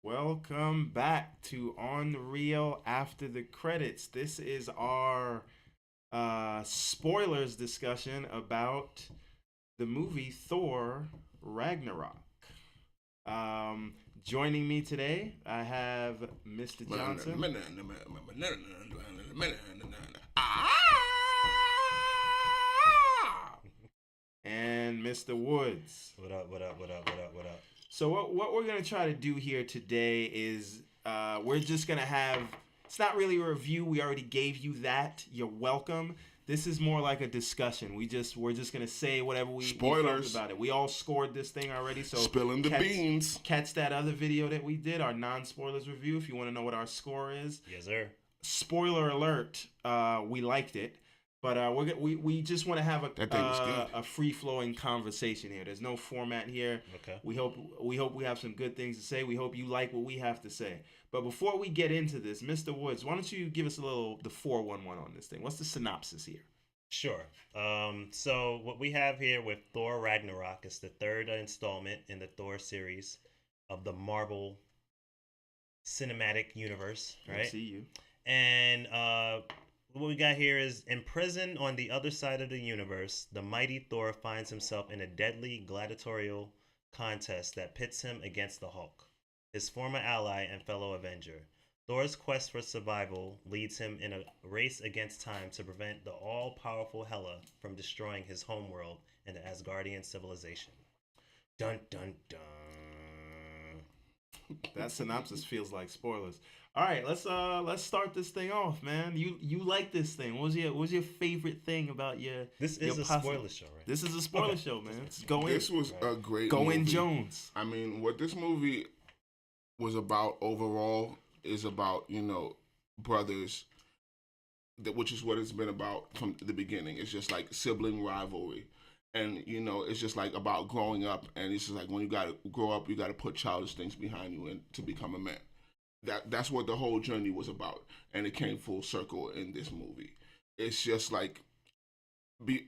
Welcome back to On the Reel After the Credits. This is our spoilers discussion about the movie Thor Ragnarok. Joining me today, I have Mr. Johnson and Mr. Woods. What up? So what we're going to try to do here today is we're just going to have, it's not really a review. We already gave you that. You're welcome. This is more like a discussion. We're just going to say whatever we felt about it. We all scored this thing already. So spilling the beans. Catch that other video that we did, our non-spoilers review, if you want to know what our score is. Yes, sir. Spoiler alert, we liked it. But we just want to have a free flowing conversation here. There's no format here. Okay. We hope we have some good things to say. We hope you like what we have to say. But before we get into this, Mr. Woods, why don't you give us the 411 on this thing? What's the synopsis here? Sure. So what we have here with Thor Ragnarok is the third installment in the Thor series of the Marvel Cinematic Universe, right? MCU. And what we got here is imprisoned on the other side of the universe, the mighty Thor finds himself in a deadly gladiatorial contest that pits him against the Hulk, his former ally and fellow Avenger. Thor's quest for survival leads him in a race against time to prevent the all-powerful Hela from destroying his homeworld and the Asgardian civilization. Dun dun dun. That synopsis feels like spoilers. All right, let's start this thing off, man. You like this thing? What was your favorite thing about your? This is a spoiler show, right? This is a spoiler show, man. This was a great Go movie. in Jones. I mean, what this movie was about overall is about, brothers, which is what it's been about from the beginning. It's just like sibling rivalry. And, it's just like about growing up. And it's just like when you got to grow up, you got to put childish things behind you and to become a man. That's what the whole journey was about. And it came full circle in this movie. It's just like,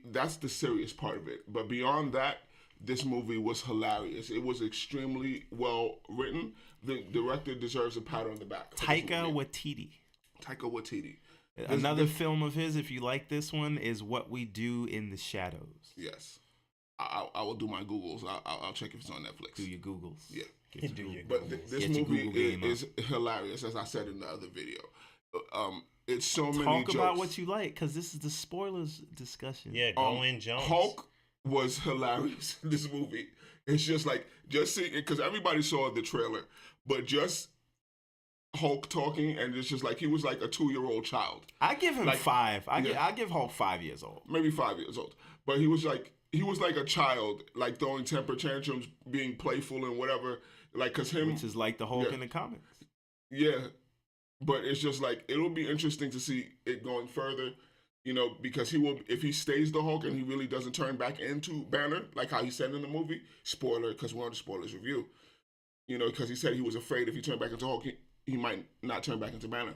that's the serious part of it. But beyond that, this movie was hilarious. It was extremely well written. The director deserves a pat on the back. Taika Waititi. Another film of his, if you like this one, is What We Do in the Shadows. Yes. I will do my Googles. I'll check if it's on Netflix. Do your Googles. Yeah. But this movie is hilarious, as I said in the other video. It's so many jokes. Talk about what you like, because this is the spoilers discussion. Yeah, go in Jones. Hulk was hilarious in this movie. It's just like, just seeing it, because everybody saw the trailer, but just Hulk talking, and it's just like he was like a 2-year-old child. I give him 5. I give Hulk 5 years old. Maybe 5 years old. But he was like a child, like throwing temper tantrums, being playful and whatever. Like, cause which is like the Hulk in the comics. Yeah, but it's just like, it'll be interesting to see it going further. Because he will, if he stays the Hulk and he really doesn't turn back into Banner, like how he said in the movie, spoiler, because we're on the spoilers review, because he said he was afraid if he turned back into Hulk, he might not turn back into Banner.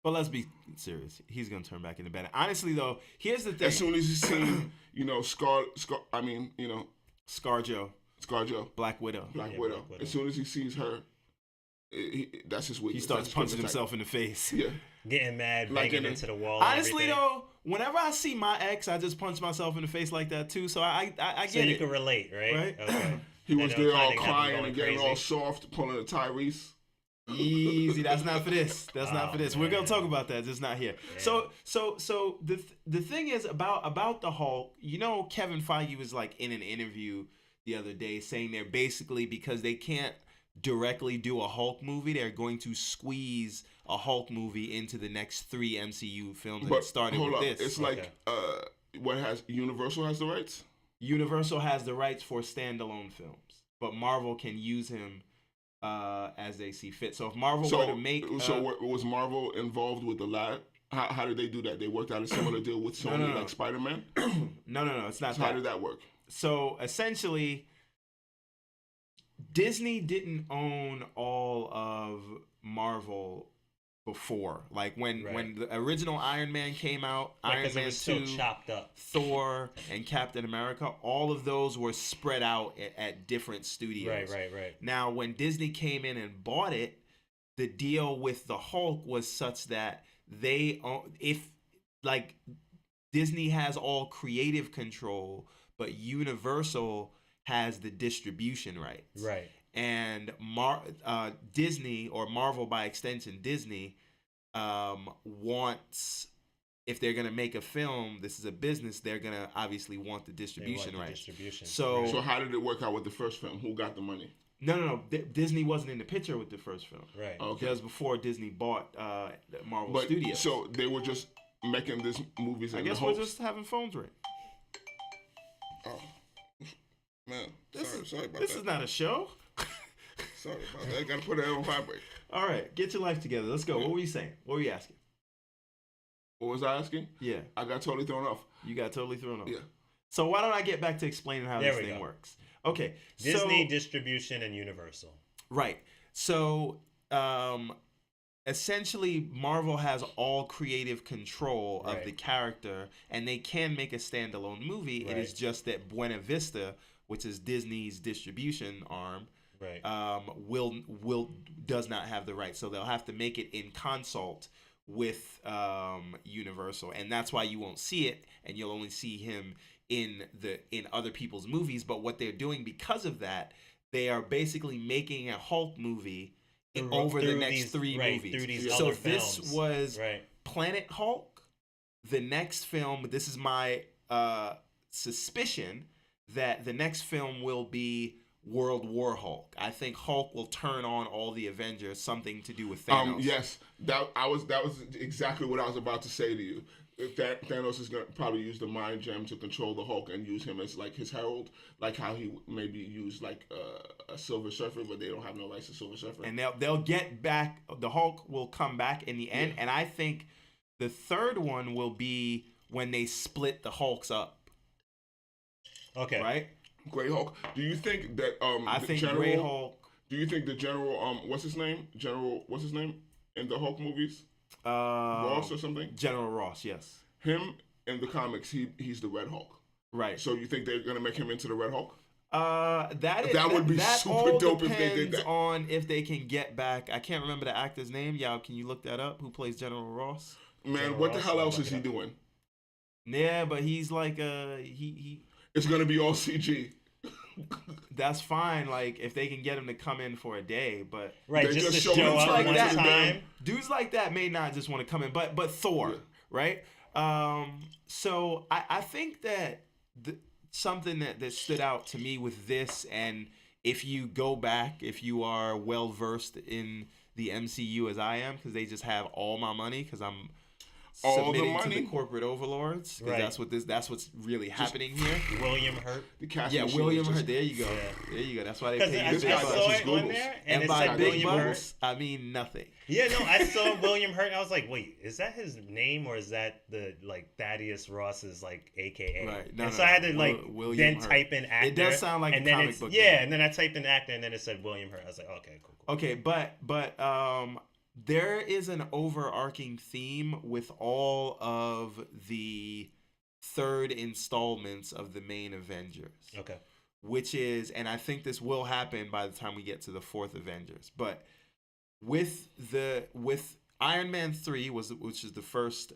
But let's be serious. He's going to turn back into Banner. Honestly, though, here's the thing. As soon as he's seen, ScarJo. Black Widow. Black Widow. As soon as he sees her, that's his weakness. He starts punching himself in the face. Yeah. Getting mad, banging into the wall. Honestly, though, whenever I see my ex, I just punch myself in the face like that, too. So I get it. So you can relate, right? Okay. He was there all crying and getting all soft, pulling a Tyrese. Easy. That's not for this. We're gonna talk about that. Just not here. Yeah. So the thing is about the Hulk. Kevin Feige was like in an interview the other day saying they're basically, because they can't directly do a Hulk movie, they're going to squeeze a Hulk movie into the next 3 MCU films. But starting with this. It's like Universal has the rights. Universal has the rights for standalone films, but Marvel can use him as they see fit. So if Marvel were to make... was Marvel involved with the lab? How did they do that? They worked out a similar deal with Sony, like Spider-Man? No, it's not so that. How did that work? So essentially, Disney didn't own all of Marvel before. Like when the original Iron Man came out, Iron Man 2, still chopped up. Thor, and Captain America, all of those were spread out at different studios. Right. Now, when Disney came in and bought it, the deal with the Hulk was such that Disney has all creative control, but Universal has the distribution rights. Right. And Disney, or Marvel by extension, Disney, wants, if they're gonna make a film, this is a business, they're gonna obviously want the distribution rights. So how did it work out with the first film? Who got the money? No. Disney wasn't in the picture with the first film. Right. Okay. That was before Disney bought Marvel Studios. So they were just making these movies. I guess we're just having phones ring. Oh, man. Sorry about that. This is not a show. Sorry about that. I gotta put it on vibrate. All right, get your life together. Let's go. What were you saying? What were you asking? What was I asking? Yeah. I got totally thrown off. You got totally thrown off. Yeah. So why don't I get back to explaining how this thing works? Okay. Disney, distribution, and Universal. Right. So essentially, Marvel has all creative control of the character, and they can make a standalone movie. It is just that Buena Vista, which is Disney's distribution arm, does not have the rights. So they'll have to make it in consult with Universal, and that's why you won't see it, and you'll only see him in other people's movies. But what they're doing because of that, they are basically making a Hulk movie over the next three movies. So this was Planet Hulk. The next film, this is my suspicion, that the next film will be World War Hulk. I think Hulk will turn on all the Avengers, something to do with Thanos. Yes, that was exactly what I was about to say to you. Thanos is gonna probably use the mind gem to control the Hulk and use him as like his herald, like how he maybe used like a Silver Surfer, but they don't have no rights to Silver Surfer. And they'll get back. The Hulk will come back in the end, and I think the third one will be when they split the Hulks up. Okay. Right. Grey Hulk. Do you think that I think Grey Hulk. Do you think the General what's his name in the Hulk movies? Ross or something? General Ross, yes. Him in the comics, he's the Red Hulk. Right. So you think they're gonna make him into the Red Hulk? That would be super dope if they did that. On if they can get back. I can't remember the actor's name. Y'all, can you look that up? Who plays General Ross? Man, General what Ross, the hell else is he doing? Yeah, but he's like he. It's gonna be all CG. That's fine, like if they can get him to come in for a day, but right, just to show up like one that time. Dudes like that may not just want to come in, but Thor, right? So I think that something that stood out to me with this, and if you go back, if you are well versed in the MCU as I am, because they just have all my money, because I'm submitting to the corporate overlords, because that's what's really happening here. William Hurt. William Hurt. There you go. There you go. That's why they pay this big guy saw it on there, and by big bucks, I mean nothing. Yeah, no, I saw William Hurt. I was like, wait, is that his name, or is that the like Thaddeus Ross's like AKA? Right. So I had to like William then Hurt. Type in actor. It does sound like and a then comic book. Yeah, and then I typed in actor, and then it said William Hurt. I was like, okay, cool. Okay, but there is an overarching theme with all of the third installments of the main Avengers. Okay. Which is, and I think this will happen by the time we get to the fourth Avengers, but with Iron Man 3 which is the first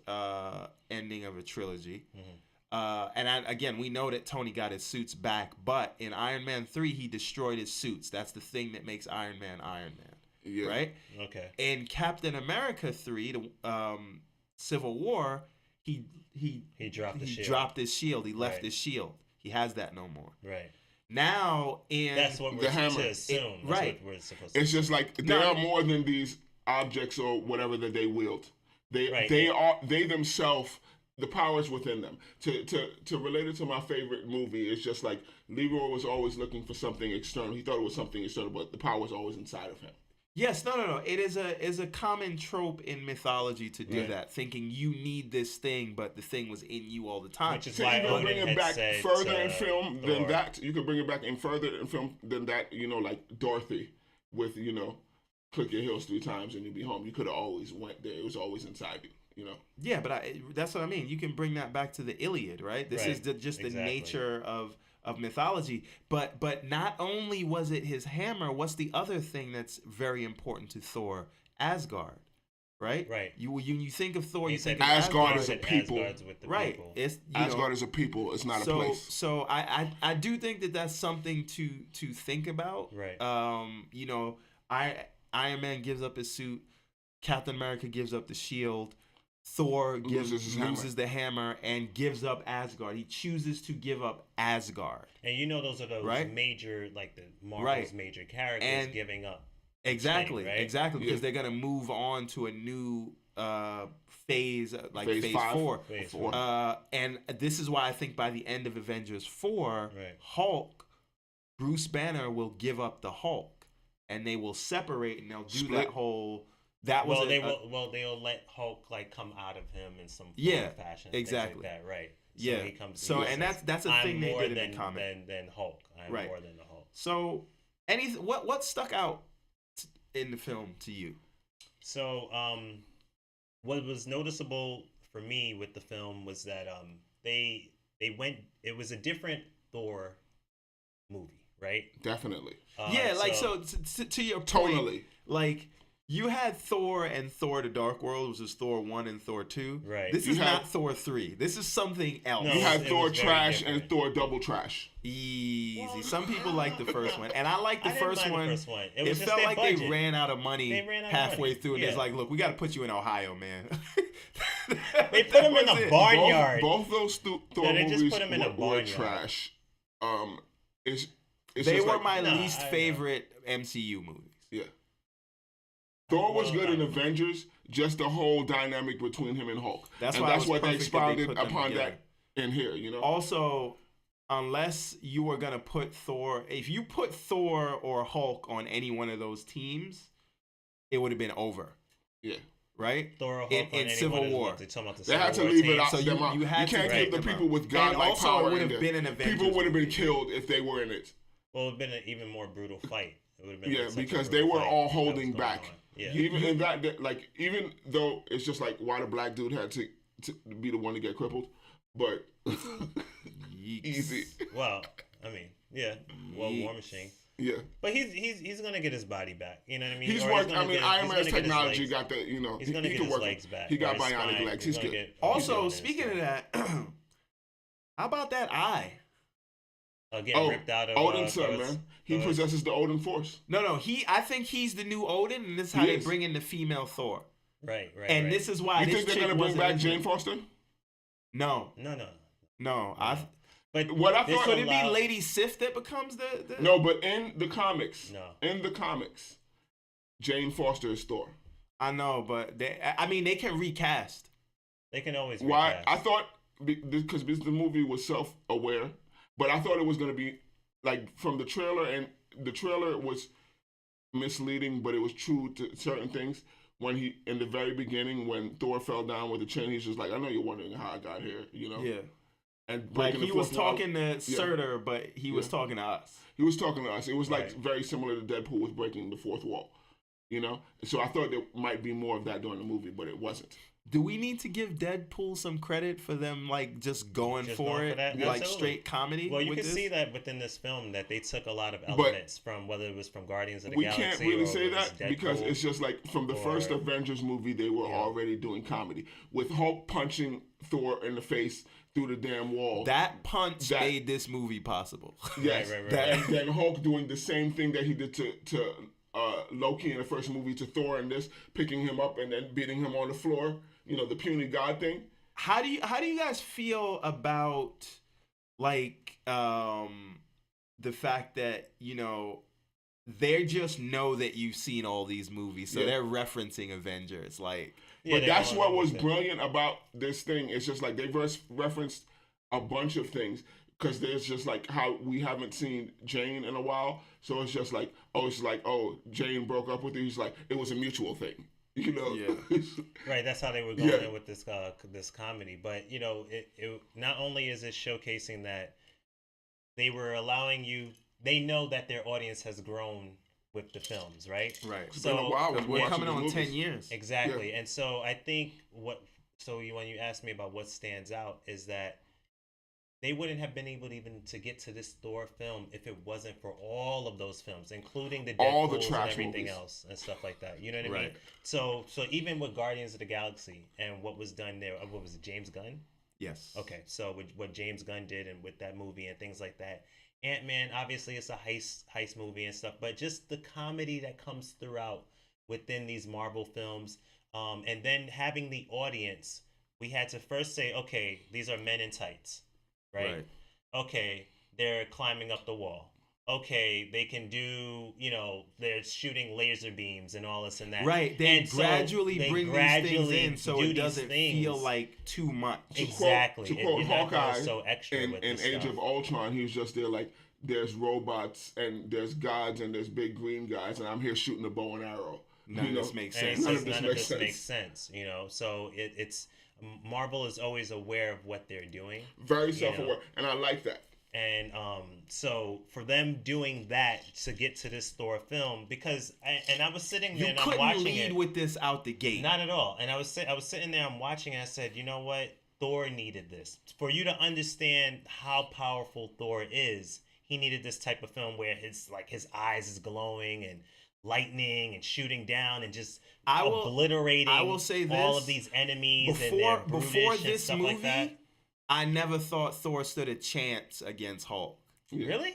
ending of a trilogy. Mm-hmm. And we know that Tony got his suits back, but in Iron Man 3 he destroyed his suits. That's the thing that makes Iron Man Iron Man. Yeah. Right? Okay. In Captain America 3, the Civil War, he dropped his shield. He left his shield. He has that no more. Right. Now that's what we're supposed to assume. It's just like they are more than these objects or whatever that they wield. They themselves, the powers within them. To relate it to my favorite movie, it's just like Leroy was always looking for something external. He thought it was something external, but the power was always inside of him. Yes, no. It is a common trope in mythology to do Right. that, thinking you need this thing, but the thing was in you all the time. Which is So why you can Odin bring it had back said further to in film than Thor. that. You could bring it back in further in film than that. Like Dorothy with click your heels 3 times and you'll be home. You could have always went there. It was always inside you. Yeah, but that's what I mean. You can bring that back to the Iliad, right? This Right, is just the exactly. nature of mythology. But not only was it his hammer, what's the other thing that's very important to Thor? Asgard, right? Right. You think of Thor, He you said think of Asgard Asgard. is a people. Asgard's with the Right. people. It's Asgard is a people. It's not a place. So I do think that that's something to think about. Right. Iron Man gives up his suit. Captain America gives up the shield. Thor loses the hammer and gives up Asgard. He chooses to give up Asgard. And those are those Right. major, like the Marvel's Right. major characters And- giving up. Exactly, right? exactly, because Yeah. they're gonna move on to a new phase, like phase Phase 4. Phase Four. And this is why I think by the end of Avengers 4, Right. Hulk, Bruce Banner will give up the Hulk, and they will separate, and they'll do Split. that whole. That was They'll let Hulk like come out of him in some form Yeah, or fashion. exactly. Things like that, right? Yeah. He comes. So, he and says, that's a I'm thing they more did in than, the comic. than Hulk. I'm Right. more than the Hulk. So, what stuck out in the film to you? So, what was noticeable for me with the film was that they went. It was a different Thor movie, right? Definitely. Yeah, like so to your point, Tonally. like you had Thor and Thor: The Dark World, which is Thor 1 and Thor 2. Right. This You is had- not Thor 3. This is something else. No, You had it Thor was very trash different. and Thor double trash. Easy. Well, Some people like the first one, and I like the I didn't first mind one. the first one. It It was just felt their like budget. they ran out of money They ran out of halfway money. through, and it's Yeah. like, look, we got to put you in Ohio, man. They put him in That was a it. barnyard. Both those Thor Yeah, they just movies put him in a were barnyard. trash. It's They just were like, my No, least I know. favorite MCU movies. yeah. Thor was Well, good in Avengers, just the whole dynamic between him and Hulk. That's and why it that's was why they perfect that they expounded put them upon together. that in here, Also, unless you were gonna put Thor, if you put Thor or Hulk on any one of those teams, it would have been over, Yeah. right? Thor or Hulk in on anyone Civil is War. what they're talking about the They Civil had to War leave team. it out. So them you out. had to can't take keep the them people out. with And godlike also, power it would in have there. been an Avengers People would have been movie. killed if they were in it. Well, it would have been an even more brutal fight. It would have been Yeah, like such a because brutal they were fight all that was holding going back. on. Yeah. Even in that, like, even though it's just like why the black dude had to be the one to get crippled, but Yeeks. easy. Well, I mean, yeah. Well, War Yeeks. Machine. Yeah, But he's gonna get his body back. You know what I mean? he's Or worked. gonna I mean, get- Iron he's Man's gonna get his technology legs- got that. He's He gonna get can his work. legs back. He got or his bionic spine. legs. He's gonna good. get- Also, doing his speaking of thing. that, how about that eye? Getting ripped out of Odin's son, Thor's- man. He Thor's- possesses the Odin force. No. I think he's the new Odin, and this is how He they is. bring in the female Thor. Right. And right. this is why You this think they're chick gonna bring wasn't back in Jane it. Foster? No. No. But What I this thought- Could it be allowed- Lady Sif that becomes the... No, but in the comics, No. Jane Foster is Thor. I know, but they can recast. They can always. Why? recast. I thought because the movie was self-aware, but I thought it was going to be like from the trailer, and the trailer was misleading, but it was true to certain things. When he in the very beginning, when Thor fell down with the chain, he's just like, "I know you're wondering how I got here," Yeah. And Like breaking he the was fourth wall. talking to Surtur, but he was talking to us. He was talking to us. It was like Right. very similar to Deadpool with breaking the fourth wall, So I thought there might be more of that during the movie, but it wasn't. Do we need to give Deadpool some credit for them just going Just for going it, for that? like Absolutely. straight comedy? Well, you with can this? see that within this film that they took a lot of elements from whether it was from Guardians of the We Galaxy. can't really or say it was that because Deadpool. it's just like from the first Avengers movie, they were already doing comedy with Hulk punching Thor in the face through the damn wall. That punch made this movie possible. Yes, Right. and then Hulk doing the same thing that he did to Loki in the first movie to Thor, in this picking him up and then beating him on the floor. The puny god thing. How do you guys feel about the fact that they just know that you've seen all these movies, so they're referencing Avengers, But that's what was brilliant about this thing. It's just like they referenced a bunch of things. because there's just like how we haven't seen Jane in a while, so it's just like, Jane broke up with you. He's like, it was a mutual thing, you know. Yeah. Right, that's how they were going in with this this comedy. But you know, it not only is it showcasing that they were allowing you, they know that their audience has grown with the films, right? Right. It's been a So while. We're coming on 10 years. exactly, and so I think when you ask me about what stands out is that they wouldn't have been able to even to get to this Thor film if it wasn't for all of those films, including the All the Deadpools trash and everything movies. else and stuff like that. You know what I Right. mean? So even with Guardians of the Galaxy and what was done there, what was it, James Gunn? Yes. Okay, so with what James Gunn did and with that movie and things like that. Ant-Man, obviously it's a heist movie and stuff, but just the comedy that comes throughout within these Marvel films, and then having the audience, we had to first say, okay, these are men in tights, right? Okay, they're climbing up the wall. Okay, they can do, they're shooting laser beams and all this and that. Right. They And so gradually they bring gradually these things in so do it these doesn't things. feel like too much. Exactly. To quote You're not going Hawkeye so extra in with this Age stuff. of Ultron, he was just there like, there's robots and there's gods and there's big green guys, and I'm here shooting a bow and arrow. None of this makes And sense. it says none of this makes sense, So it's Marvel is always aware of what they're doing. Very self-aware, and I like that. And so for them doing that to get to this Thor film, because I was sitting there You and I'm couldn't watching lead it, with this out the gate. not at all. And I was sitting there, I'm watching, and I said, you know what, Thor needed this for you to understand how powerful Thor is. He needed this type of film where his eyes is glowing and lightning and shooting down and just obliterating I will say this, all of these enemies and their before brutish and this stuff movie, like that. I never thought Thor stood a chance against Hulk. Yeah. Really?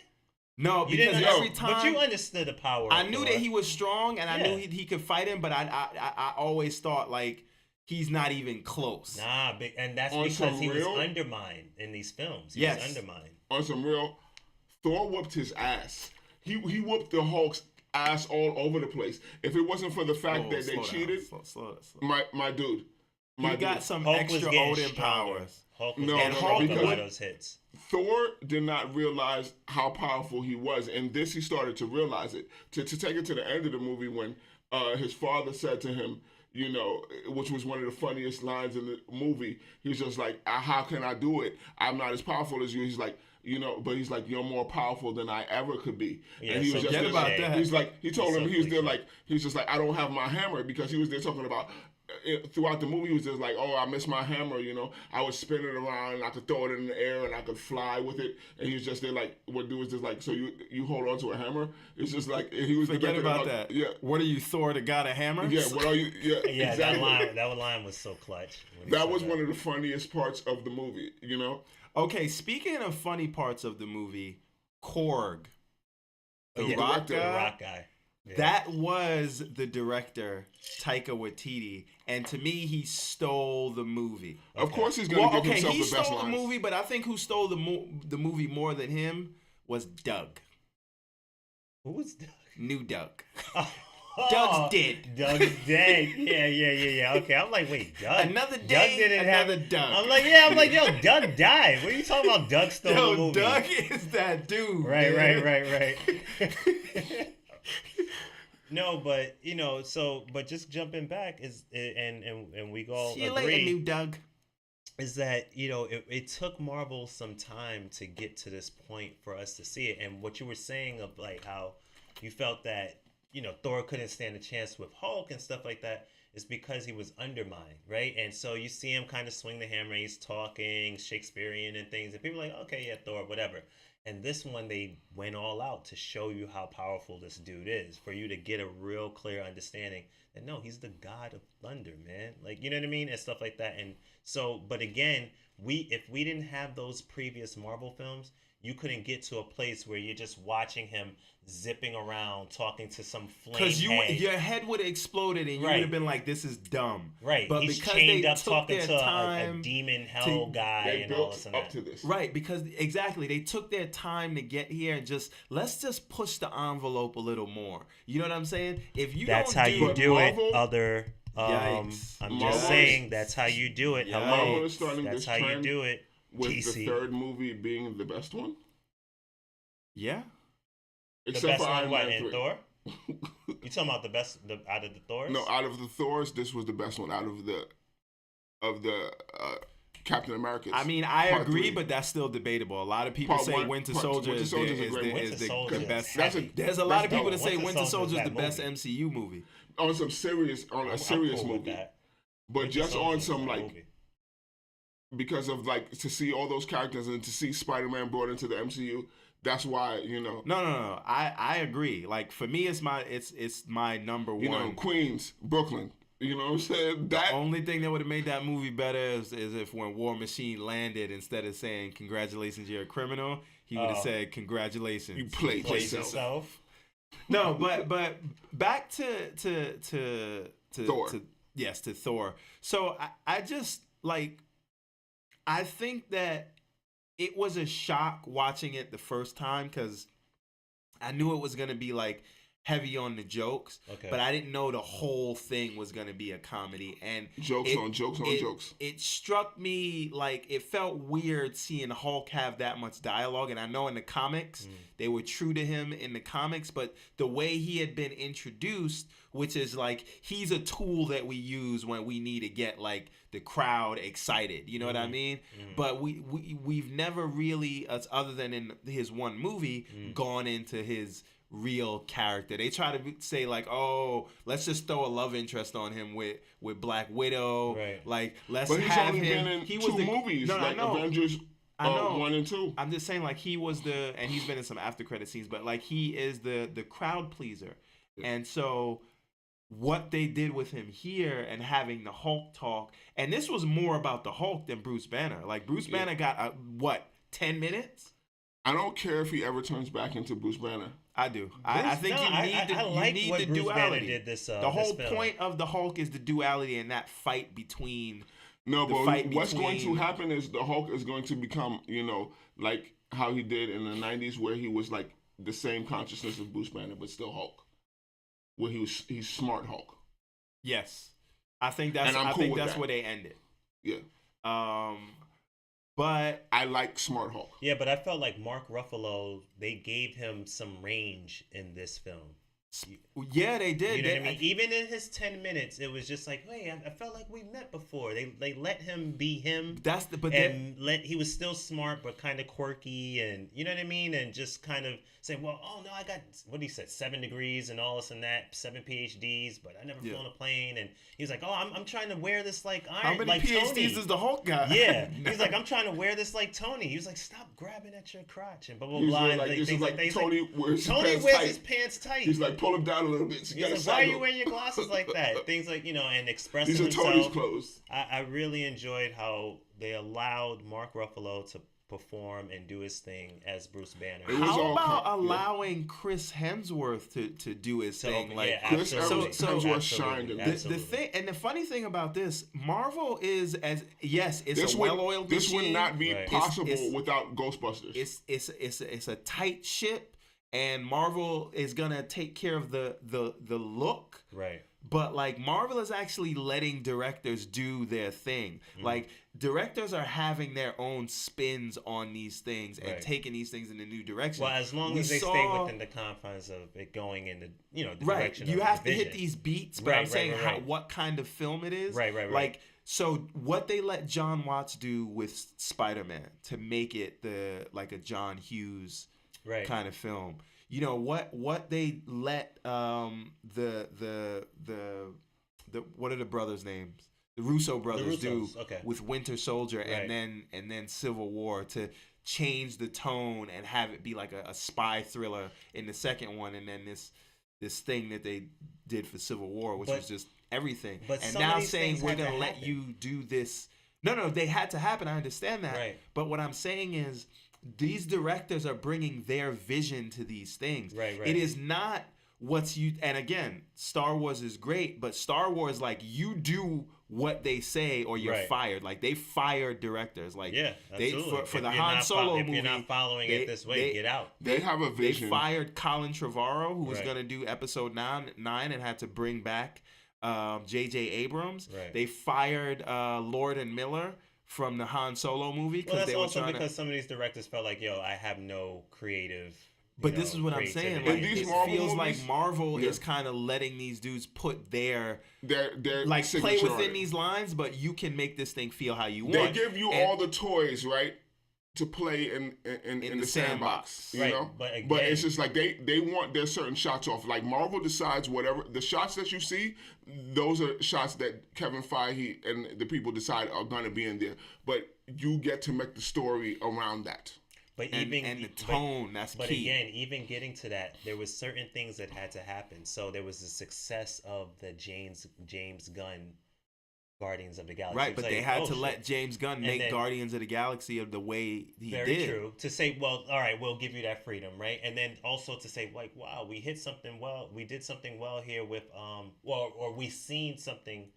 No, You because didn't every time but you understood the power. I of knew Thor. that he was strong and I Yeah. knew he could fight him, but I always thought like he's not even close. And that's On because some he was real- undermined in these films. He Yes. was undermined. On some real, Thor whooped his ass. He whooped the Hulk's ass all over the place. If it wasn't for the fact that they cheated, Slow. my dude, He got some Hulk was extra getting Odin stronger. powers. Hulk was No, getting no, stronger because- by those hits. Thor did not realize how powerful he was, and this he started to realize it. To take it to the end of the movie when his father said to him, which was one of the funniest lines in the movie, he's just like, how can I do it? I'm not as powerful as you. He's like, but he's like, you're more powerful than I ever could be. Yeah, and he was so just forget there about like, that. he's like, he told It's him, so he was there cliche. like, he's just like, I don't have my hammer, because he was there talking about, throughout the movie, he was just like, oh, I miss my hammer, I would spin it around and I could throw it in the air and I could fly with it. And he was just there like, what do is just like, so you hold on to a hammer? It's just like, he was Forget debating about that. Yeah. What are you, Thor, the god of hammers? Yeah, what are you? Yeah, Yeah, exactly. that line was so clutch. when he That said was one of the funniest parts of the movie, Okay, speaking of funny parts of the movie, Korg, the Yeah. rock Director. The guy, Rock guy. Yeah. that was the director, Taika Waititi, and to me, he stole the movie. Of Okay. course, he's gonna give himself he the best stole the lines. movie, but I think who stole the movie more than him was Doug. Who was Doug? New Doug. Oh, Doug's dead. Doug's dead. Yeah. Okay, I'm like, wait, Doug. Another Doug day, didn't another have. Doug. I'm like, yo, Doug died. What are you talking about? Doug stole the Yo, movie. Doug is that dude. Right. man. No, but but just jumping back and we all See you agree later, New Doug. is that it took Marvel some time to get to this point for us to see it. And what you were saying of like how you felt that Thor couldn't stand a chance with Hulk and stuff like that is because he was undermined, right? And so you see him kind of swing the hammer, he's talking Shakespearean and things, and people are like, okay, yeah, Thor, whatever. And this one, they went all out to show you how powerful this dude is, for you to get a real clear understanding that no, he's the god of thunder, man. Like, you know what I mean? And stuff like that. And so, but again, if we didn't have those previous Marvel films, you couldn't get to a place where you're just watching him zipping around talking to some flame Because head. your head would have exploded and you Right. would have been like, "This is dumb." Right. But He's because chained they up took talking their to a time demon hell guy They and all built this and up that. to this. Right, because exactly they took their time to get here and let's just push the envelope a little more. You know what I'm saying? If you That's don't how do you do Marvel- it, other. Yikes. I'm Marvel just is- saying that's how you do it. Yeah. Hello. Marvel is starting That's this how trend. you do it. with DC. the third movie being the best one. Yeah. The Except best for one, Iron what, Man in 3. Thor? You talking about the best out of the Thors? No, out of the Thors, this was the best one. Out of the Captain Americas. I mean, I Part agree, 3. but that's still debatable. A lot of people Part say one- Winter part two- Soldier Winter is Soldier's a the, is great the, movie. is Winter the Soldier is best. heavy. There's a lot of That's people dope. that say Winter Winter Soldier's Soldier is the that best movie. MCU movie. On some serious, I'm serious cool with movie. that. But Winter just on Soldier's some that like movie. because of like to see all those characters and to see Spider-Man brought into the MCU. That's why No. I agree. Like for me, it's my number one. Queens, Brooklyn. You know what I'm saying? The only thing that would have made that movie better is if when War Machine landed, instead of saying "Congratulations, you're a criminal," he would have said "Congratulations, you played yourself." No, but back to Thor. To Thor. So I just like, I think that it was a shock watching it the first time because I knew it was gonna be like heavy on the jokes, but I didn't know the whole thing was gonna be a comedy. And jokes on jokes. It struck me like it felt weird seeing Hulk have that much dialogue. And I know in the comics they were true to him in the comics, but the way he had been introduced, which is like he's a tool that we use when we need to get like the crowd excited. You know what I mean? But we've never really, other than in his one movie, gone into his real character. They try to say like, oh, let's just throw a love interest on him with Black Widow. Right. But he's only been in two movies, No, like I know. Avengers I know. 1 and 2. I'm just saying like and he's been in some after credit scenes, but like he is the crowd pleaser. Yeah. And so what they did with him here and having the Hulk talk, and this was more about the Hulk than Bruce Banner. Like Bruce Banner got 10 minutes? I don't care if he ever turns back into Bruce Banner. I do. I think you need the Bruce duality. Banner did this, the whole this film. point of the Hulk is the duality and that fight between. No, but what's going to happen is the Hulk is going to become, like how he did in the 90s, where he was like the same consciousness of Bruce Banner, but still Hulk. Where he's smart Hulk. Yes, I think that's where they ended. Yeah. But I like smart Hulk. Yeah, but I felt like Mark Ruffalo, they gave him some range in this film. Yeah, they did. You know what I mean? Even in his 10 minutes, it was just like, hey, I felt like we met before. They let him be him. He was still smart, but kind of quirky, and you know what I mean? And just kind of say, well, oh no, I got, what he said, 7 degrees and all this and that, 7 PhDs, but I never flown a plane. And he was like, oh, I'm trying to wear this like iron. How many like PhDs Tony. is the Hulk guy? Yeah. He's like, I'm trying to wear this like Tony. He was like, stop grabbing at your crotch and blah, blah, blah. Tony wears his pants tight. He's like, pull him down a little bit. So he's like, why are you wearing your glasses like that? Things like, and expressing These are himself. Tony's clothes. I really enjoyed how they allowed Mark Ruffalo to perform and do his thing as Bruce Banner. How about allowing Chris Hemsworth to do his thing? Chris Hemsworth shined in the thing, and the funny thing about this, Marvel is it's a well-oiled machine. This would not be possible without Ghostbusters. It's a tight ship, and Marvel is gonna take care of the look. Right. But like Marvel is actually letting directors do their thing. Like directors are having their own spins on these things and taking these things in a new direction. Well, as long as they stay within the confines of it going in the the direction. You of have the to vision. hit these beats, but I'm saying what kind of film it is. Right. Like so, what they let John Watts do with Spider-Man to make it like a John Hughes kind of film. You know what they let the what are the brothers' names? The Russo brothers do with Winter Soldier and then Civil War to change the tone and have it be like a spy thriller in the second one, and then this thing that they did for Civil War, which was just everything. And now saying we're gonna let you do this. No, they had to happen. I understand that. Right. But what I'm saying is, these directors are bringing their vision to these things. Right. It is not and again, Star Wars is great, but Star Wars, like, you do what they say or you're fired. Like, they fired directors. Like, absolutely. For the Han Solo movie, if you're not following it this way, get out. They have a vision. They fired Colin Trevorrow, who was going to do episode 9 and had to bring back J.J. Abrams. Right. They fired Lord and Miller, from the Han Solo movie Well, that's they were also trying because to. some of these directors felt like, yo, I have no creative. But this is what I'm saying. creativity. Like, In these it Marvel feels movies, like Marvel yeah. is kind of letting these dudes put their like play signature on within it. these lines, but you can make this thing feel how you They want. give you And- all the toys, right, to play in the sandbox. You Right, know, but but again- it's just like they want their certain shots off. Like Marvel decides whatever the shots that you see, those are shots that Kevin Feige and the people decide are going to be in there. But you get to make the story around that. But and the tone, that's But key. again, even getting to that, there was certain things that had to happen. So there was the success of the James Gunn Guardians of the Galaxy. Right, It's but like, they had oh, to shit. let James Gunn make then- Guardians of the Galaxy of the way he Very did. true. To say, well, all right, we'll give you that freedom, right? And then also to say, like, wow, we hit something well. We did something well here with, or we seen something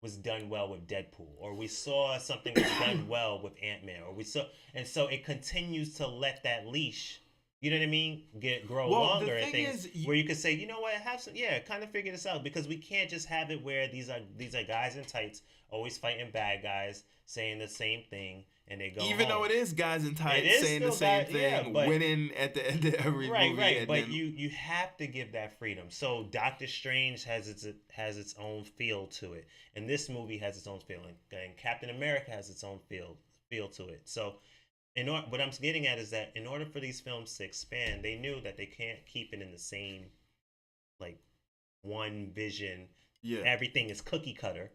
was done well with Deadpool, or we saw something was done well with Ant-Man, or we saw, and so it continues to let that leash, you know what I mean, grow Well, the longer and thing things is, where you could say, you know what, have some, kind of figure this out, because we can't just have it where these are guys in tights always fighting bad guys saying the same thing and they go Even home. though it is guys in It tights is saying the still same guys- thing, yeah, but- winning at the end of every movie. Right, and but then- you have to give that freedom. So Doctor Strange has its own feel to it, and this movie has its own feeling, and Captain America has its own feel to it. So, what I'm getting at is that in order for these films to expand, they knew that they can't keep it in the same, like, one vision. yeah. Everything is cookie cutter,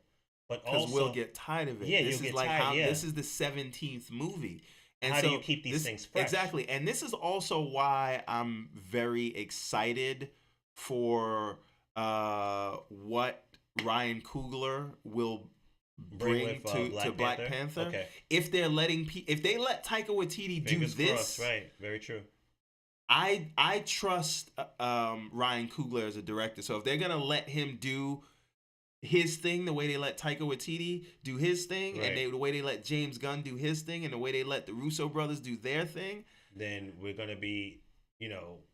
but Because also we'll get tired of it. Yeah, this you'll is get like tired, how yeah. this is the 17th movie. And How so do you keep these things fresh? Exactly. And this is also why I'm very excited for what Ryan Coogler will bring with, to Black Panther. Okay. If they're if they let Taika Waititi Fingers do this, crossed, right? Very true. I trust Ryan Coogler as a director. So if they're gonna let him do his thing, the way they let Taika Waititi do his thing, Right. and the way they let James Gunn do his thing, and the way they let the Russo brothers do their thing, then we're gonna be,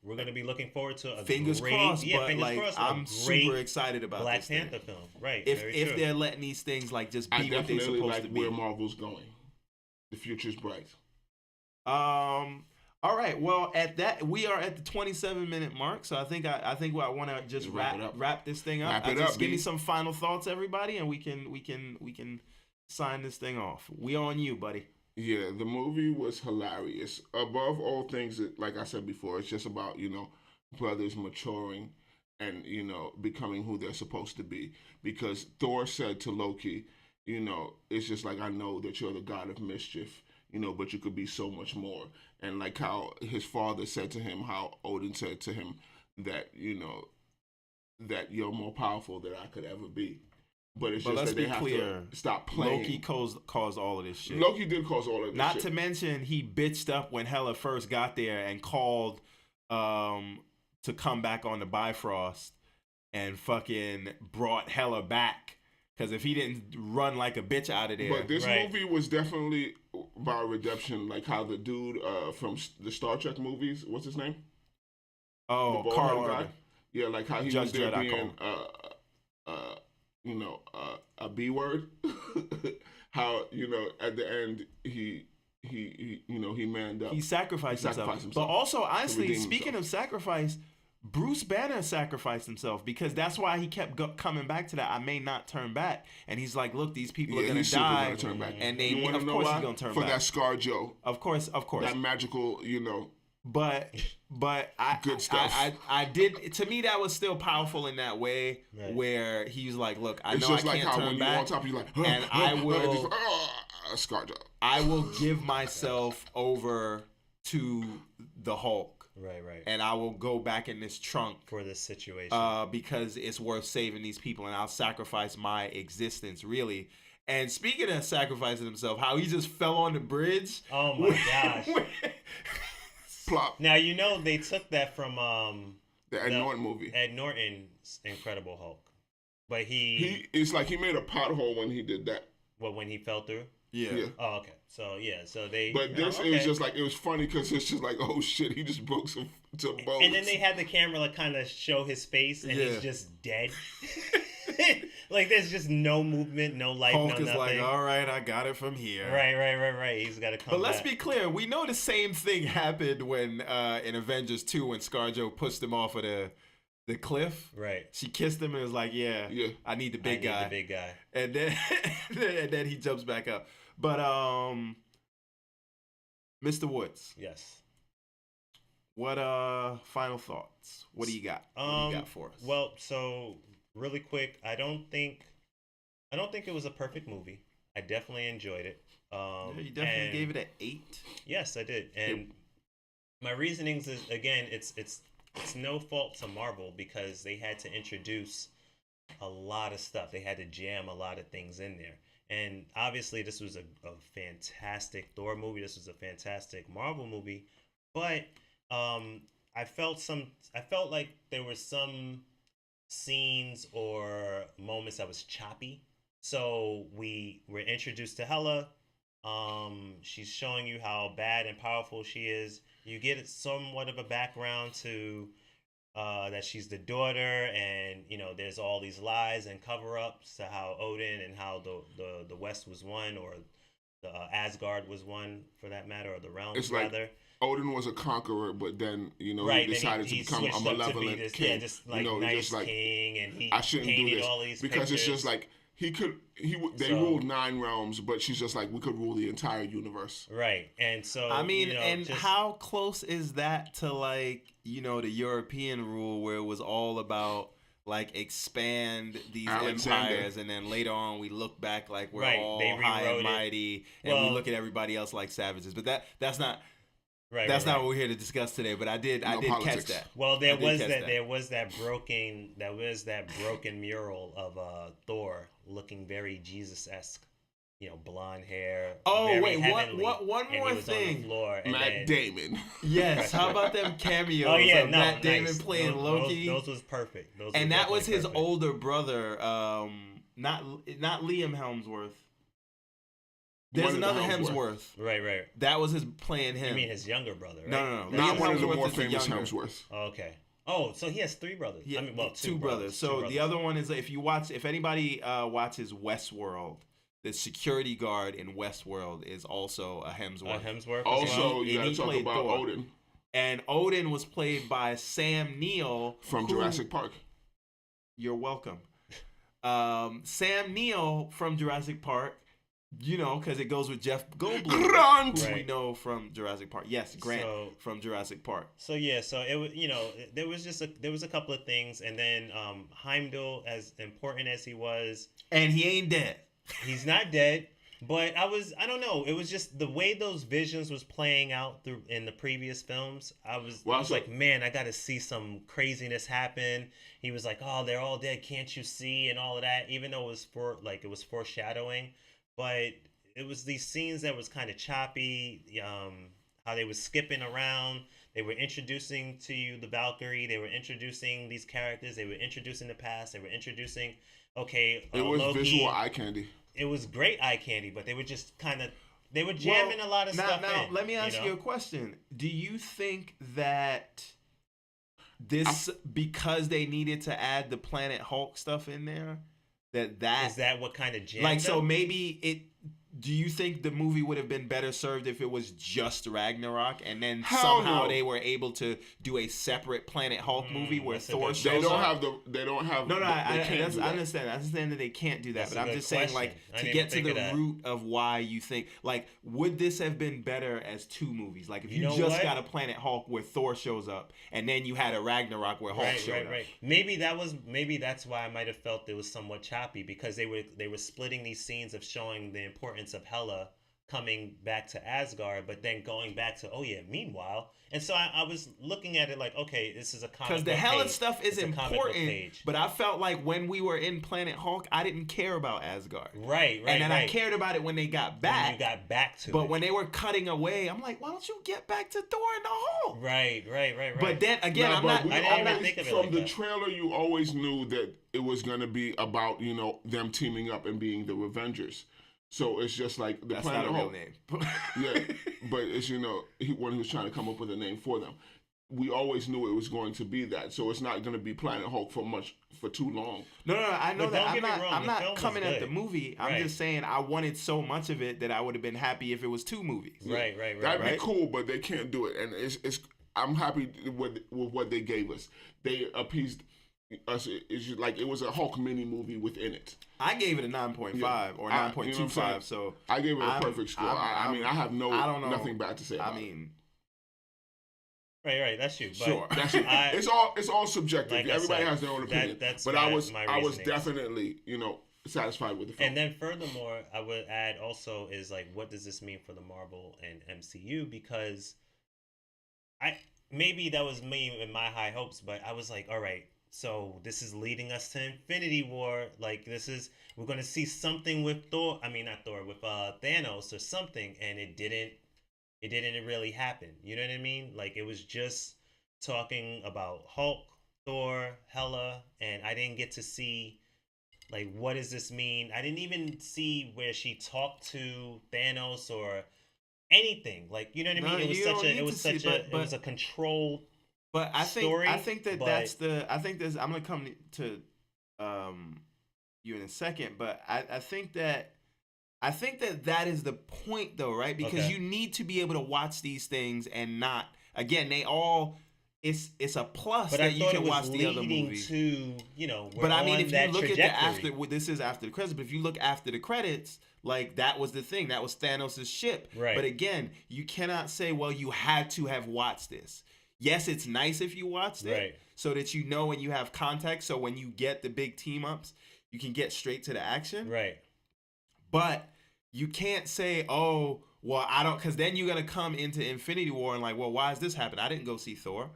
we're gonna be looking forward to a fingers great, crossed. yeah, But fingers like, crossed, I'm a great super excited about Black this Panther thing. film, right? If very if true. they're letting these things like just I be what they're definitely supposed like to be. where Marvel's going. The future's bright. All right. Well, at that we are at the 27-minute mark, so I think I want to just Wrap it up. wrap this thing up. Wrap it Just up, give me B. some final thoughts, everybody, and we can sign this thing off. We on you, buddy. Yeah, the movie was hilarious. Above all things, like I said before, it's just about, brothers maturing and, becoming who they're supposed to be. Because Thor said to Loki, it's just like, I know that you're the god of mischief, but you could be so much more. And like how his father said to him, how Odin said to him that, that you're more powerful than I could ever be. But it's just let's that they be have clear. to stop playing. Loki caused all of this shit. Loki did cause all of this Not shit. to mention he bitched up when Hela first got there and called to come back on the Bifrost and fucking brought Hela back. Because if he didn't run like a bitch out of there. But this Right. movie was definitely about redemption, like how the dude from the Star Trek movies, what's his name? Oh, The Carl bald-headed Urban. Yeah, like how he Judge was there Dredd, I being, call a B word. How at the end he manned up. He sacrificed He himself. sacrificed himself But also, honestly, redeem speaking himself. of sacrifice, Bruce Banner sacrificed himself because that's why he kept coming back to that. I may not turn back, and he's like, "Look, these people are Yeah, gonna he's super die, gonna turn back. and they, You wanna of know course, why? he's gonna turn For back. that Scar Joe, Of course, that magical, But I Good stuff. I did. To me, that was still powerful in that way, Right. where he's like, "Look, I it's know I just like can't how turn when you're back, on top, you're like, and I will- just, Scar Joe. I will give myself over to the Hulk, right. and I will go back in this trunk." For this situation. Because it's worth saving these people, and I'll sacrifice my existence, really. And speaking of sacrificing himself, how he just fell on the bridge. Oh my gosh. Plop. Now they took that from The Ed Norton movie. Ed Norton's Incredible Hulk, but It's like he made a pothole when he did that. when he fell through. Yeah. Oh, okay. So they. But this okay. it was just like, it was funny because it's just like, oh shit, he just broke some bones. And then they had the camera like kind of show his face, and Yeah. he's just dead. movement. Like there's just no movement, no life, Hulk no is nothing. like, all right, I got it from here. Right. He's got to come But let's back. be clear. We know the same thing happened when in Avengers 2 when ScarJo pushed him off of the cliff. Right. She kissed him and was like, yeah. I need the big guy. The big guy. And then and then he jumps back up. But Mr. Woods. Yes. What final thoughts? What do you got? What do you got for us? Well, so really quick, I don't think it was a perfect movie. I definitely enjoyed it. Yeah, you definitely gave it an 8. Yes, I did. And my reasonings is again, it's no fault to Marvel because they had to introduce a lot of stuff. They had to jam a lot of things in there. And obviously this was a fantastic Thor movie. This was a fantastic Marvel movie. But I felt like there were some scenes or moments that was choppy. So we were introduced to Hela. She's showing you how bad and powerful she is. You get somewhat of a background to that she's the daughter, and there's all these lies and cover-ups to how Odin and how the West was won, or the Asgard was won for that matter, or the realms it's rather. Like Odin was a conqueror, but then he decided to become a malevolent king. Yeah, just like nice just like king, and he I shouldn't painted do this all these because pictures. it's just like they ruled 9 realms, but she's just like we could rule the entire universe. Right, and so I mean, how close is that to like the European rule where it was all about like expand these empires, and then later on we look back like we're all high and mighty, and we look at everybody else like savages. But that's not. Right, that's not what we're here to discuss today. But I did catch that. Well, there was that broken mural of Thor looking very Jesus-esque, blonde hair. Oh wait, heavenly, one more thing. On the floor, Matt Damon. Yes, how about them cameos? Oh yeah, of Matt Damon playing Loki. Those was perfect. And that was his older brother, not Liam Hemsworth. There's another Hemsworth. Right. That was his playing him. You mean his younger brother, right? No. Not one of the more famous Hemsworths. Okay. Oh, so he has 3 brothers. Yeah, two brothers. So the other one is if anybody watches Westworld, the security guard in Westworld is also a Hemsworth. Also, you gotta talk about Thor. Odin. And Odin was played by Sam Neill from Jurassic Park. You're welcome. Sam Neill from Jurassic Park. Because it goes with Jeff Goldblum. Grant! We know from Jurassic Park. Yes, Grant from Jurassic Park. So yeah, so it was, there was a couple of things, and then Heimdall, as important as he was, and he ain't dead. He's not dead, but I don't know. It was just the way those visions was playing out through in the previous films. I was like, man, I got to see some craziness happen. He was like, oh, they're all dead. Can't you see? And all of that, even though it was foreshadowing. But it was these scenes that was kind of choppy, how they were skipping around. They were introducing to you the Valkyrie. They were introducing these characters. They were introducing the past. They were introducing, it was Loki. Visual eye candy. It was great eye candy, but they were just they were jamming a lot of stuff in. Now, let me ask you a question. Do you think that because they needed to add the Planet Hulk stuff in there, that is that what kind of jam? Like, so maybe it. Do you think the movie would have been better served if it was just Ragnarok, and then somehow they were able to do a separate Planet Hulk movie where Thor shows up? They don't have. No, I understand. I understand that they can't do that, but I'm just saying, like, to get to the root of why you think, like, would this have been better as 2 movies? Like, if you just got a Planet Hulk where Thor shows up, and then you had a Ragnarok where Hulk showed up. Right. Maybe that's why I might have felt it was somewhat choppy, because they were splitting these scenes of showing the importance of Hela coming back to Asgard, but then going back to meanwhile. And so I was looking at it like, okay, this is a comic book because the Hela stuff is important, but I felt like when we were in Planet Hulk, I didn't care about Asgard. Right. And then I cared about it when they got back. When you got back to it. But when they were cutting away, I'm like, why don't you get back to Thor and the Hulk? Right. But then again, I didn't even think of it from like the that. trailer, you always knew that it was going to be about them teaming up and being the Avengers. So it's just like the That's Planet not a Hulk. real name. Yeah, but it's when he was trying to come up with a name for them. we always knew it was going to be that. So it's not going to be Planet Hulk for too long. No, I know But that. don't get me wrong, I'm the not film was coming at the good. movie. I'm Right. just saying I wanted so much of it that I would have been happy if it was 2 movies. Right. That'd right. be cool, but they can't do it, and it's. I'm happy with what they gave us. They appeased us. It's like it was a Hulk mini movie within it. I gave it a 9.5 or 9.25. So I gave it a perfect score. I mean, I have I don't know. nothing bad to say about it. Right. That's you. But Sure. That's it. It's all subjective. Like I Everybody said, has their own opinion. that's but my I was reasonings. definitely satisfied with the film. And then furthermore, I would add also is like, what does this mean for the Marvel and MCU? Because maybe that was me and my high hopes, but I was like, all right, so this is leading us to Infinity War. Like we're gonna see something with Thor. I mean, not Thor, with Thanos or something, and it didn't really happen. You know what I mean? Like it was just talking about Hulk, Thor, Hela, and I didn't get to see like what does this mean. I didn't even see where she talked to Thanos or anything. Like you know what I mean? It was a controlled. But I think that I'm gonna come to you in a second, but I think that is the point though, right? Because you need to be able to watch these things and not again it's a plus but that you can watch the other movies. But I mean, if you look trajectory. at this is after the credits, but if you look after the credits, like that was the thing, that was Thanos' ship. Right. But again, you cannot say, well, you had to have watched this. Yes, it's nice if you watched it, so that you know and you have context. So when you get the big team ups, you can get straight to the action. Right. But you can't say, oh, well, I don't, because then you're gonna come into Infinity War and like, well, why is this happening? I didn't go see Thor.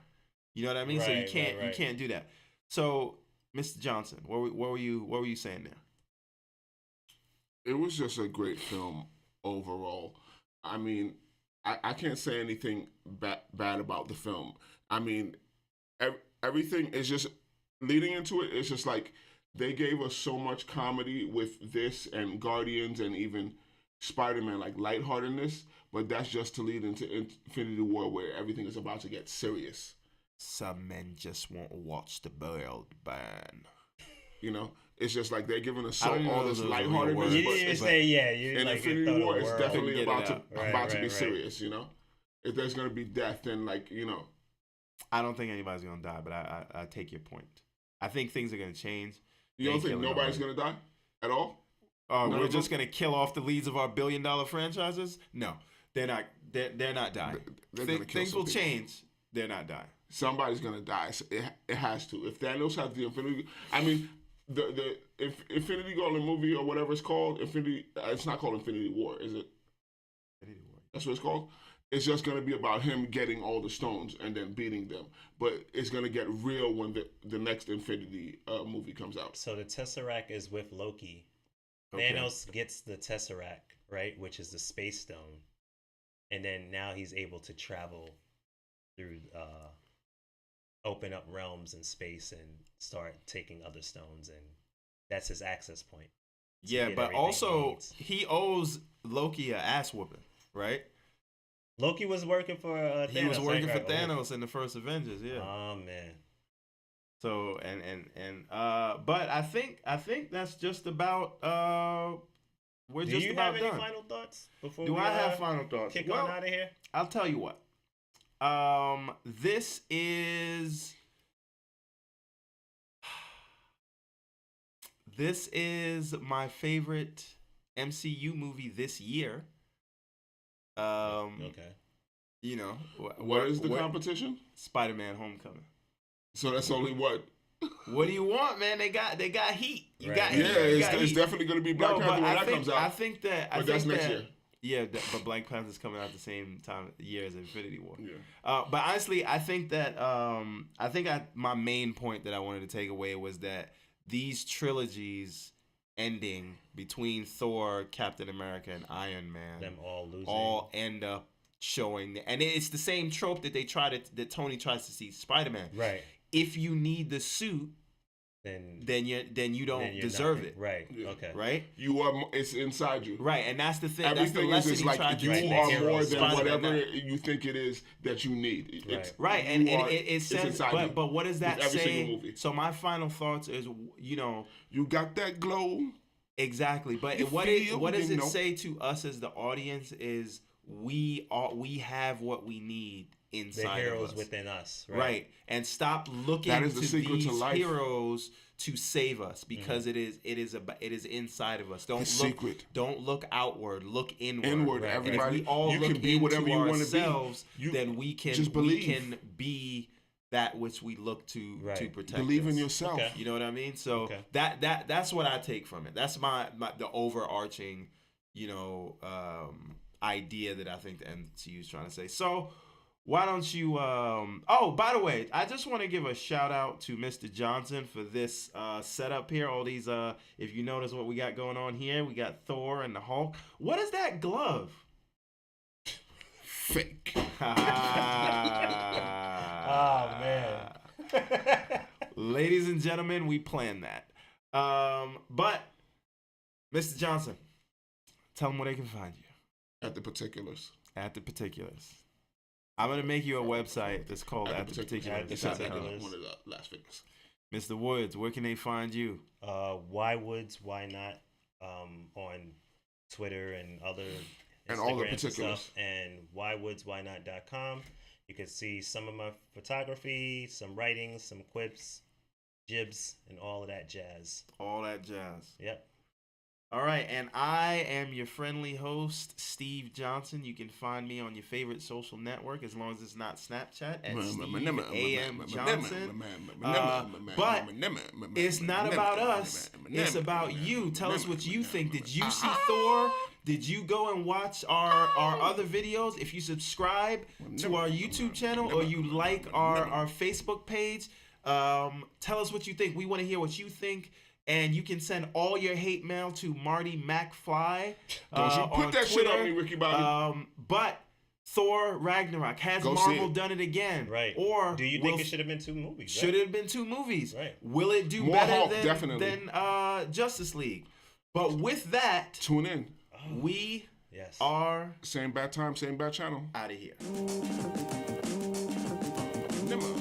You know what I mean? So you can't do that. So, Mr. Johnson, what were you saying there? It was just a great film overall. I mean, I can't say anything bad about the film. I mean, everything is just leading into it. It's just like they gave us so much comedy with this and Guardians and even Spider-Man, like lightheartedness. But that's just to lead into Infinity War, where everything is about to get serious. Some men just won't watch the world burn. It's just like they're giving us all this lightheartedness. You didn't even say in like Infinity War, it's definitely about to be right. serious. If there's gonna be death, then I don't think anybody's gonna die, but I take your point. I think things are gonna change. You don't think nobody's gonna die at all? We're just gonna kill off the leads of our billion-dollar franchises? No, they're not. They're not dying. Things will change. They're not dying. Somebody's gonna die. It has to. If Thanos has the Infinity, I mean, the Infinity Gauntlet movie or whatever it's called, Infinity. It's not called Infinity War, is it? Infinity War. That's what it's called. It's just gonna be about him getting all the stones and then beating them. But it's gonna get real when the next Infinity movie comes out. So the Tesseract is with Loki. Okay. Thanos gets the Tesseract, right, which is the Space Stone, and then now he's able to travel through, open up realms in space and start taking other stones, and that's his access point. Yeah, but also he owes Loki a ass whooping, right? Loki was working for Thanos. He was working for Thanos in the first Avengers, yeah. Oh man. So but I think that's just about we're Do just you about have any done. final thoughts before Do we I have final thoughts? kick on out of here? I'll tell you what. This is my favorite MCU movie this year. Okay. What is the competition? Spider-Man: Homecoming. So that's only what? What do you want, man? They got heat. You Right. got heat. It's definitely going to be Black Panther when that comes out. I think that's next year. Yeah, but Black Panther's coming out the same year as Infinity War. Yeah. But honestly, I think that my main point that I wanted to take away was that these trilogies ending between Thor, Captain America, and Iron Man, them all losing, all end up showing, and it's the same trope that that Tony tries to see Spider-Man. Right. If you need the suit, then you don't then you're deserve nothing. it. Right. Yeah. Okay. Right? You are. It's inside you. Right, and that's the thing. Everything that's the lesson is he like tried to you Right, teach. the are more heroes than are whatever that. you think it is that you need. It's, Right, you and are- it it's says, inside you. but what does that With every say? single movie. So my final thoughts is, You got that glow. exactly. But You what feel, does you it know. say to us as the audience is we have what we need The inside heroes of us. within us. Right. And stop looking That is the to secret these to life. heroes to save us because it is inside of us. Don't look outward, look inward. Inward, Right. everybody. If we all you look can be whatever into you want to ourselves, be. You then we can just believe. we can be that which we look to protect. Believe us. in yourself. Okay. You know what I mean? So Okay. that's what I take from it. That's my the overarching, idea that I think the MCU is trying to say. So why don't you oh, by the way, I just want to give a shout out to Mr. Johnson for this setup here. All these if you notice what we got going on here, we got Thor and the Hulk. What is that glove? Fake. Oh man. Ladies and gentlemen, we planned that. But Mr. Johnson, tell them where they can find you. At the particulars. At the particulars. I'm gonna make you a website that's called At the Particulars. It's at Particulars. one of the Las Vegas. Mr. Woods, where can they find you? Why Woods, Why Not on Twitter and other And all the Instagrams and particulars. stuff, and whywoodswhynot.com. You can see some of my photography, some writings, some quips, jibs, and all of that jazz. All that jazz. Yep. All right, and I am your friendly host, Steve Johnson. You can find me on your favorite social network, as long as it's not Snapchat, at Steve A.M. Johnson. But it's not about us. It's about you. Tell us what you think. Did you see Thor? Did you go and watch our other videos? If you subscribe to our YouTube channel or you like our Facebook page, tell us what you think. We want to hear what you think. And you can send all your hate mail to Marty McFly. Don't you put on that shit Twitter. on me, Ricky Bobby. But Thor Ragnarok, has Go see Marvel it. done it again? Right. Or do you think it should have been 2 movies? Should it have been 2 movies? Right. Will it do More better Hulk, than definitely. Justice League? But with that, Tune in. we Yes. are Same bad time, same bad channel. out of here. Never.